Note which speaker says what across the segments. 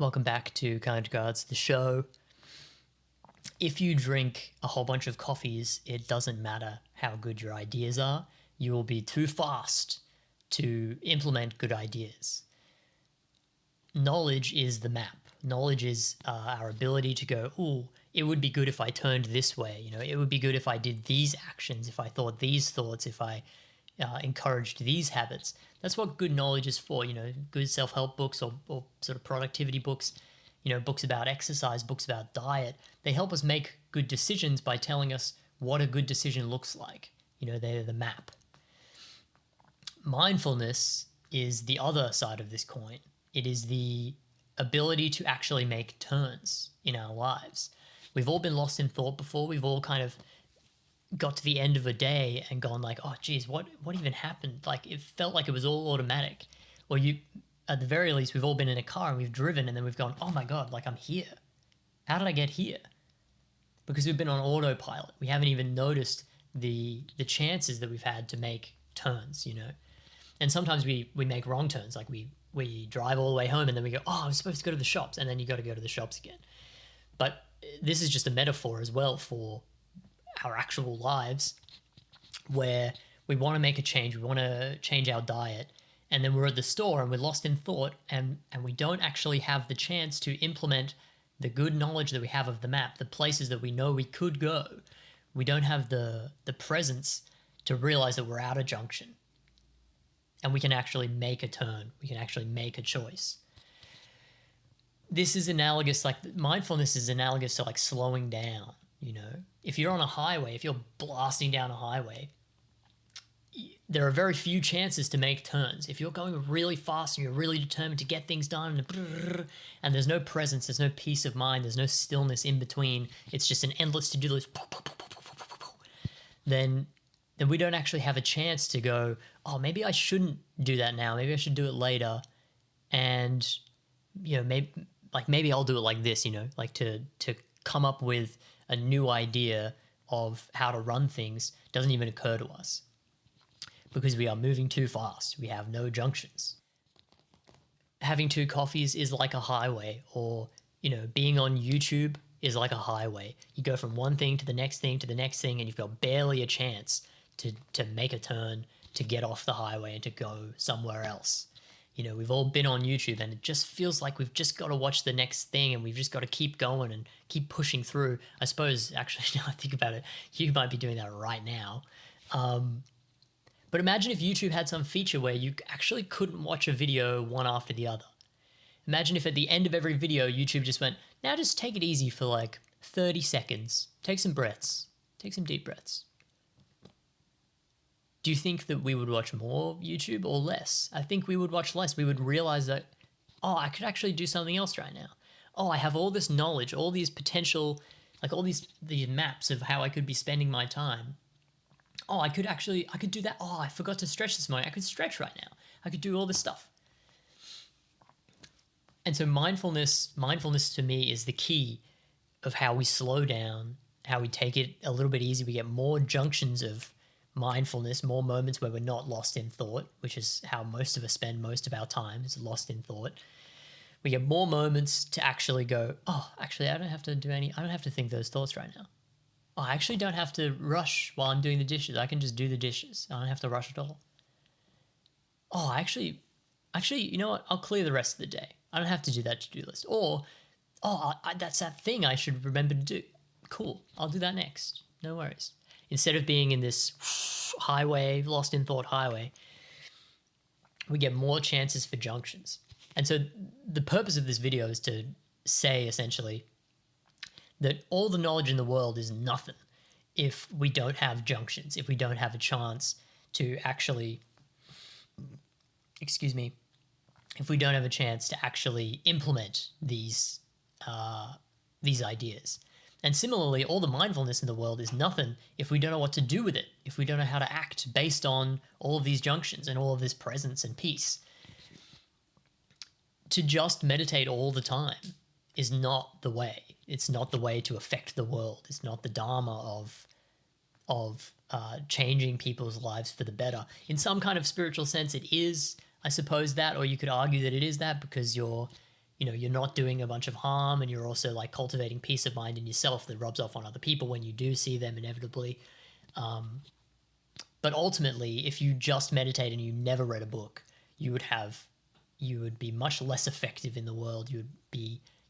Speaker 1: Welcome back to Kind Regards, the show. If you drink a whole bunch of coffees, it doesn't matter how good your ideas are. You will be too fast to implement good ideas. Knowledge is the map. Knowledge is our ability to go, oh, it would be good if I turned this way. It would be good if I did these actions, if I thought these thoughts, if I encouraged these habits. That's what good knowledge is for. Good self-help books or sort of productivity books, books about exercise, books about diet. They help us make good decisions by telling us what a good decision looks like. They're the map. Mindfulness is the other side of this coin. It is the ability to actually make turns in our lives. We've all been lost in thought before. We've all kind of got to the end of a day and gone like, oh geez, what even happened? Like it felt like it was all automatic. Or at the very least, we've all been in a car and we've driven and then we've gone, oh my God, like I'm here. How did I get here? Because we've been on autopilot. We haven't even noticed the chances that we've had to make turns, And sometimes we make wrong turns. Like we drive all the way home and then we go, oh, I'm supposed to go to the shops. And then you got to go to the shops again. But this is just a metaphor as well for our actual lives, where we want to make a change, we want to change our diet, and then we're at the store and we're lost in thought and we don't actually have the chance to implement the good knowledge that we have of the map, the places that we know we could go. We don't have the presence to realize that we're at a junction and we can actually make a turn, we can actually make a choice. This is analogous, like mindfulness is analogous to like slowing down. If you're on a highway, if you're blasting down a highway, there are very few chances to make turns. If you're going really fast and you're really determined to get things done and there's no presence, there's no peace of mind, there's no stillness in between, it's just an endless to-do list, then we don't actually have a chance to go, oh, maybe I shouldn't do that now. Maybe I should do it later. And, maybe I'll do it like this, like to come up with a new idea of how to run things doesn't even occur to us because we are moving too fast. We have no junctions. Having two coffees is like a highway, or, being on YouTube is like a highway. You go from one thing to the next thing to the next thing, and you've got barely a chance to make a turn, to get off the highway and to go somewhere else. We've all been on YouTube and it just feels like we've just got to watch the next thing and we've just got to keep going and keep pushing through. I suppose, actually, now I think about it, you might be doing that right now. But imagine if YouTube had some feature where you actually couldn't watch a video one after the other. Imagine if at the end of every video, YouTube just went, now just take it easy for like 30 seconds. Take some breaths. Take some deep breaths. Do you think that we would watch more YouTube or less? I think we would watch less. We would realize that, oh, I could actually do something else right now. Oh, I have all this knowledge, all these potential, like all these maps of how I could be spending my time. Oh, I could do that. Oh, I forgot to stretch this morning. I could stretch right now. I could do all this stuff. And so mindfulness to me is the key of how we slow down, how we take it a little bit easy. We get more junctions of mindfulness, more moments where we're not lost in thought, which is how most of us spend most of our time, is lost in thought. We get more moments to actually go, oh, actually, I don't have to think those thoughts right now. Oh, I actually don't have to rush while I'm doing the dishes. I can just do the dishes. I don't have to rush at all. Oh, actually, you know what? I'll clear the rest of the day. I don't have to do that to-do list. Or, that's that thing I should remember to do. Cool, I'll do that next. No worries. Instead of being in this highway, lost in thought highway, we get more chances for junctions. And so the purpose of this video is to say essentially that all the knowledge in the world is nothing if we don't have junctions, if we don't have a chance to actually, if we don't have a chance to actually implement these ideas. And similarly, all the mindfulness in the world is nothing if we don't know what to do with it, if we don't know how to act based on all of these junctions and all of this presence and peace. To just meditate all the time is not the way. It's not the way to affect the world. It's not the dharma of changing people's lives for the better. In some kind of spiritual sense, it is, I suppose, that, or you could argue that it is that because you're you're not doing a bunch of harm, and you're also like cultivating peace of mind in yourself that rubs off on other people when you do see them inevitably. But ultimately, if you just meditate and you never read a book, you would be much less effective in the world. You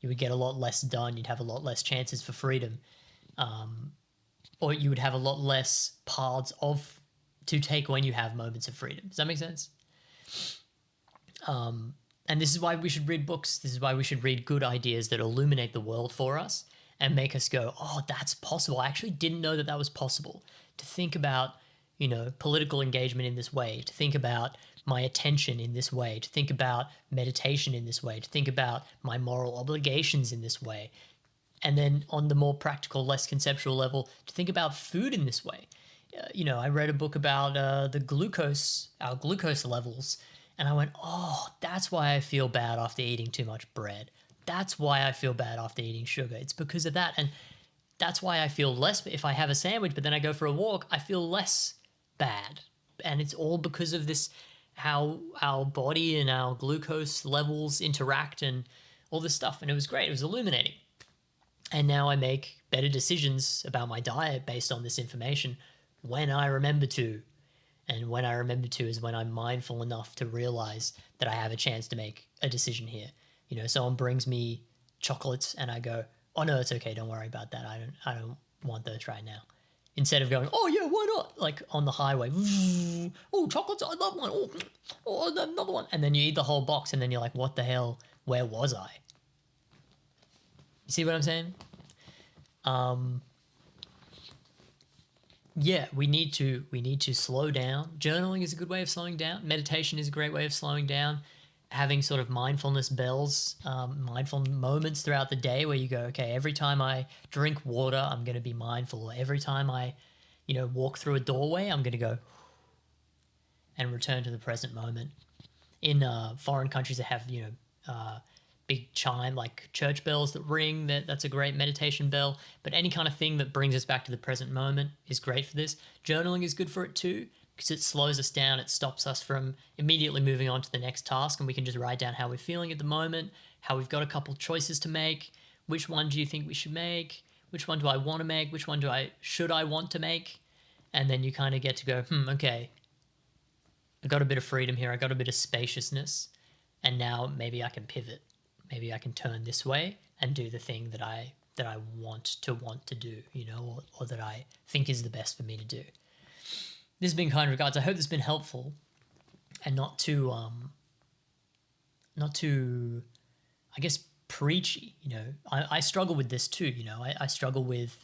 Speaker 1: would get a lot less done. You'd have a lot less chances for freedom, or you would have a lot less paths to take when you have moments of freedom. Does that make sense? And this is why we should read books. This is why we should read good ideas that illuminate the world for us and make us go, oh, that's possible. I actually didn't know that was possible. To think about, political engagement in this way, to think about my attention in this way, to think about meditation in this way, to think about my moral obligations in this way. And then on the more practical, less conceptual level, to think about food in this way. I read a book about our glucose levels, and I went, oh, that's why I feel bad after eating too much bread. That's why I feel bad after eating sugar. It's because of that. And that's why I feel less, if I have a sandwich, but then I go for a walk, I feel less bad. And it's all because of this, how our body and our glucose levels interact and all this stuff. And it was great. It was illuminating. And now I make better decisions about my diet based on this information when I remember to. And when I remember to is when I'm mindful enough to realize that I have a chance to make a decision here. Someone brings me chocolates and I go, oh no, it's okay. Don't worry about that. I don't want those right now. Instead of going, oh yeah, why not? Like on the highway, oh, chocolates, I love one. Oh, another one. And then you eat the whole box and then you're like, what the hell? Where was I? You see what I'm saying? Yeah, we need to slow down. Journaling is a good way of slowing down. Meditation is a great way of slowing down. Having sort of mindfulness bells, mindful moments throughout the day where you go, okay, every time I drink water, I'm going to be mindful. Every time I, walk through a doorway, I'm going to go and return to the present moment. In foreign countries that have, big chime like church bells that ring, that's a great meditation bell. But any kind of thing that brings us back to the present moment is great for this. Journaling is good for it too, because it slows us down. It stops us from immediately moving on to the next task, and we can just write down how we're feeling at the moment, how we've got a couple choices to make. Which one do you think we should make? Which one do I want to make? Which one should I want to make? And then you kind of get to go, okay, I got a bit of freedom here. I got a bit of spaciousness, and now maybe I can pivot. Maybe I can turn this way and do the thing that I want to do, or that I think is the best for me to do. This has been Kind Regards. I hope this has been helpful and not too, I guess, preachy. I struggle with this too. I struggle with,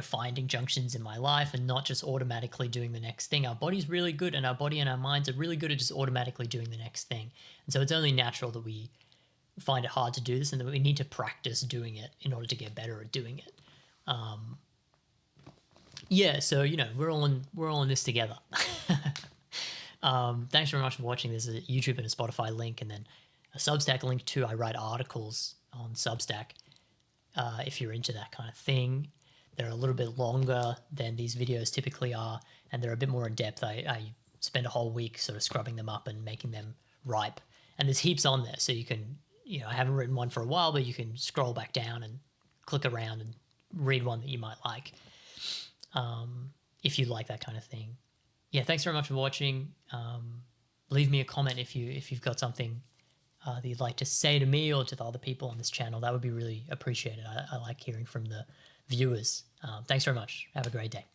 Speaker 1: finding junctions in my life and not just automatically doing the next thing. Our body's really good, and our body and our minds are really good at just automatically doing the next thing. And so it's only natural that we find it hard to do this, and that we need to practice doing it in order to get better at doing it. So we're all in this together. Thanks very much for watching. There's a YouTube and a Spotify link, and then a Substack link too. I write articles on Substack if you're into that kind of thing. They're a little bit longer than these videos typically are, and they're a bit more in depth. I spend a whole week sort of scrubbing them up and making them ripe. And there's heaps on there, so you can, I haven't written one for a while, but you can scroll back down and click around and read one that you might like, if you like that kind of thing. Yeah, thanks very much for watching. Leave me a comment if you've got something that you'd like to say to me or to the other people on this channel. That would be really appreciated. I like hearing from the viewers. Thanks very much. Have a great day.